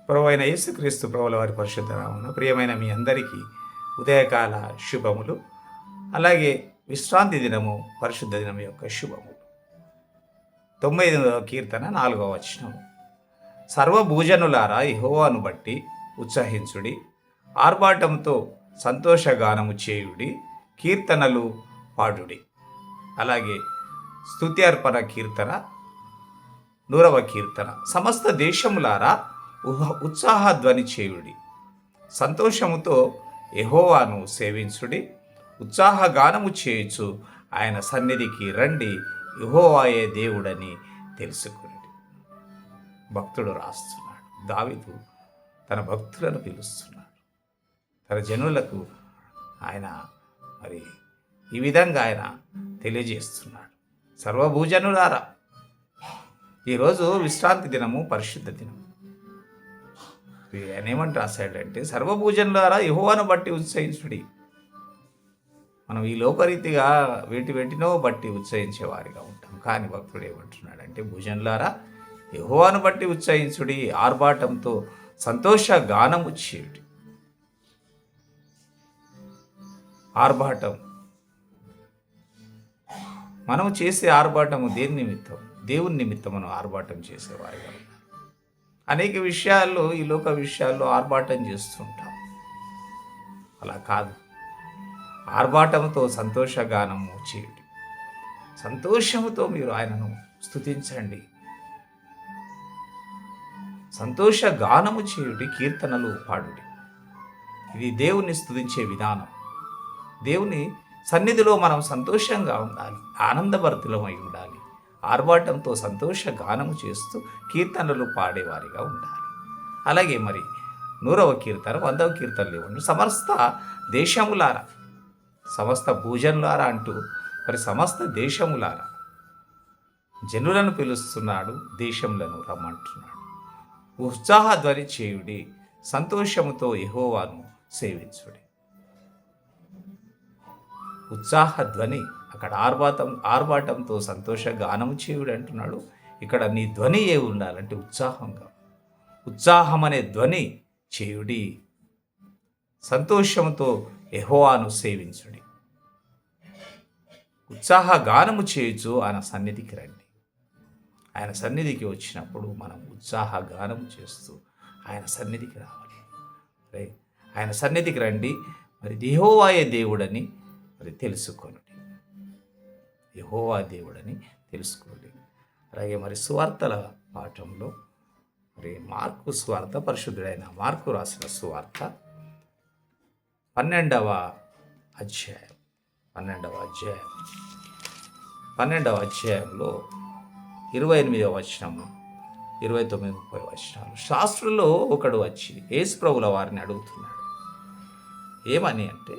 ప్రభువైన యేసుక్రీస్తు ప్రభుల వారి పరిశుద్ధ నామమున ప్రియమైన మీ అందరికీ ఉదయకాల శుభములు, అలాగే విశ్రాంతి దినము పరిశుద్ధ దినం యొక్క శుభములు. 9వ కీర్తన 4వ వచనం. సర్వభూజనులారా యెహోవాను బట్టి ఉత్సహించుడి, ఆర్భాటంతో సంతోషగానము చేయుడి, కీర్తనలు పాడుడి. అలాగే స్తుత్యార్పణ కీర్తన 100వ కీర్తన. సమస్త దేశములారా ఉత్సాహధ్వని చేయుడి, సంతోషముతో యెహోవాను సేవించుడి, ఉత్సాహగానము చేయుచు ఆయన సన్నిధికి రండి, యెహోవాయే దేవుడని తెలుసుకుని. భక్తుడు రాస్తున్నాడు, దావీదు తన భక్తులను పిలుస్తున్నాడు, తన జనులకు ఆయన మరి ఈ విధంగా ఆయన తెలియజేస్తున్నాడు. సర్వభూజనులారా, ఈరోజు విశ్రాంతి దినము, పరిశుద్ధ దినం. ఆయన ఏమంటే రాశాడంటే సర్వభూజనులారా యెహోవాను బట్టి ఉత్సహించుడి. మనం ఈ లోకరీతిగా వేటినో బట్టి ఉత్సహించే వారిగా ఉంటాం. కానీ భక్తుడు ఏమంటున్నాడంటే, భూజనులారా యెహోవాను బట్టి ఉత్సహించుడి, ఆర్భాటంతో సంతోష గానము చేయుడి. ఆర్భాటం, మనం చేసే ఆర్భాటము దేని నిమిత్తం? దేవుని నిమిత్తం మనం ఆర్భాటం చేసేవారిగా ఉన్నాం. అనేక విషయాల్లో, ఈ లోక విషయాల్లో ఆర్భాటం చేస్తుంటాం. అలా కాదు, ఆర్భాటంతో సంతోషగానము చేయుడి. సంతోషముతో మీరు ఆయనను స్తుతించండి, సంతోష గానము చేయుడి, కీర్తనలు పాడుడి. ఇది దేవుని స్తుతించే విధానం. దేవుని సన్నిధిలో మనం సంతోషంగా ఉండాలి, ఆనందభరితులమై ఉండాలి, ఆర్భాటంతో సంతోష గానము చేస్తూ కీర్తనలు పాడేవారిగా ఉండాలి. అలాగే మరి 100వ కీర్తన 100వ కీర్తనలు ఇవ్వండి. సమస్త దేశములారా, సమస్త భూజనులారా అంటూ మరి సమస్త దేశములారా జనులను పిలుస్తున్నాడు, దేశములను రమ్మంటున్నాడు. ఉత్సాహధ్వని చేయుడి, సంతోషముతో యెహోవాను సేవించుడి. ఉత్సాహధ్వని, అక్కడ ఆర్భాటంతో సంతోష గానము చేయుడు అంటున్నాడు. ఇక్కడ నీ ధ్వని ఏ ఉండాలంటే ఉత్సాహంగా, ఉత్సాహం అనే ధ్వని చేయుడి, సంతోషంతో యెహోవాను సేవించుడి. ఉత్సాహ గానము చేయుచు ఆయన సన్నిధికి రండి. ఆయన సన్నిధికి వచ్చినప్పుడు మనం ఉత్సాహ గానము చేస్తూ ఆయన సన్నిధికి రావాలి. ఆయన సన్నిధికి రండి, మరి యెహోవాయే దేవుడని మరి తెలుసుకోండి, యెహోవా దేవుడని తెలుసుకోండి. అలాగే మరి సువార్తల పాఠంలో మరి మార్కు సువార్త, పరిశుద్ధుడైన మార్కు రాసిన సువార్త 12వ అధ్యాయంలో 28వ వచనము 29-30 వచనాలు. శాస్త్రుల్లో ఒకడు వచ్చి యేసు ప్రభుల వారిని అడుగుతున్నాడు. ఏమని అంటే,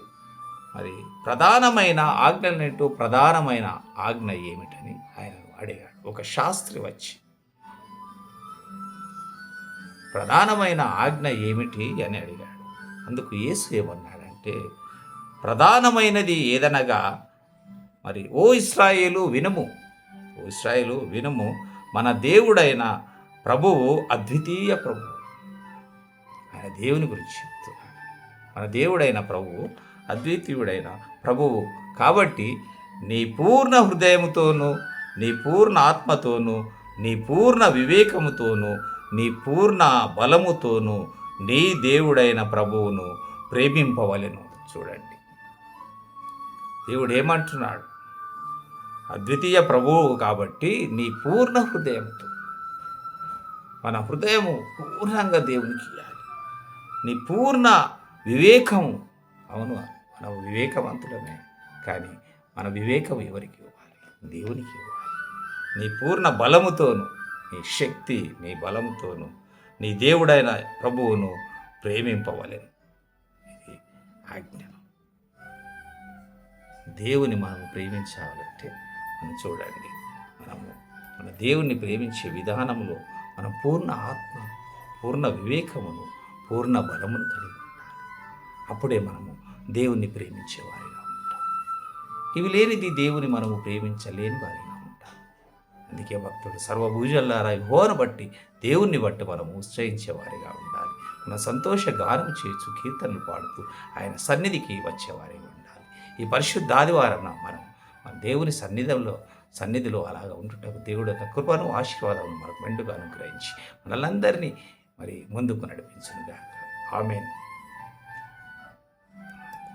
మరి ప్రధానమైన ఆజ్ఞలనేంటో, ప్రధానమైన ఆజ్ఞ ఏమిటని ఆయనను అడిగాడు. ఒక శాస్త్రి వచ్చి ప్రధానమైన ఆజ్ఞ ఏమిటి అని అడిగాడు. అందుకు యేసు ఏమన్నాడంటే, ప్రధానమైనది ఏదనగా మరి ఓ ఇశ్రాయేలు వినుము, ఓ ఇశ్రాయేలు వినుము, మన దేవుడైన ప్రభువు అద్వితీయ ప్రభువు. ఆయన దేవుని గురించి చెప్తున్నాడు. మన దేవుడైన ప్రభువు అద్వితీయుడైన ప్రభువు. కాబట్టి నీ పూర్ణ హృదయముతోనూ, నీ పూర్ణ ఆత్మతోనూ, నీ పూర్ణ వివేకముతోనూ, నీ పూర్ణ బలముతోనూ నీ దేవుడైన ప్రభువును ప్రేమింపవలెను. చూడండి, దేవుడు ఏమంటున్నాడు? అద్వితీయ ప్రభువు కాబట్టి నీ పూర్ణ హృదయంతో, మన హృదయము పూర్ణంగా దేవునికి ఇవ్వాలి. నీ పూర్ణ వివేకము, అవును మనం వివేకవంతులమే, కానీ మన వివేకం ఎవరికి ఇవ్వాలి? దేవునికి ఇవ్వాలి. నీ పూర్ణ బలముతోను, నీ శక్తి, నీ బలముతోను నీ దేవుడైన ప్రభువును ప్రేమింపవలెను. ఇది ఆజ్ఞ. దేవుని మనం ప్రేమించాలంటే మనం చూడండి, మన దేవుణ్ణి ప్రేమించే విధానంలో మనం పూర్ణ ఆత్మ, పూర్ణ వివేకమును, పూర్ణ బలమును కలిగి ఉండాలి. అప్పుడే మనము దేవుణ్ణి ప్రేమించేవారిగా ఉంటాం. ఇవి లేనిది దేవుని మనము ప్రేమించలేని వారిగా ఉంటాం. అందుకే భక్తుడు సర్వభూజనులారా యెహోవాను బట్టి, దేవుణ్ణి బట్టి మనం ఉత్సహించేవారిగా ఉండాలి. మన సంతోష గానం చేయొచ్చు, కీర్తనలు పాడుతూ ఆయన సన్నిధికి వచ్చేవారే ఉండాలి. ఈ పరిశుద్ధ ఆదివారం మనం మన దేవుని సన్నిధిలో అలాగా ఉంటుటకు దేవుడు యొక్క కృపను ఆశీర్వాదం మనకు మెండుగా అనుగ్రహించి మనలందరినీ మరి ముందుకు నడిపించునుగాక. ఆమేన్.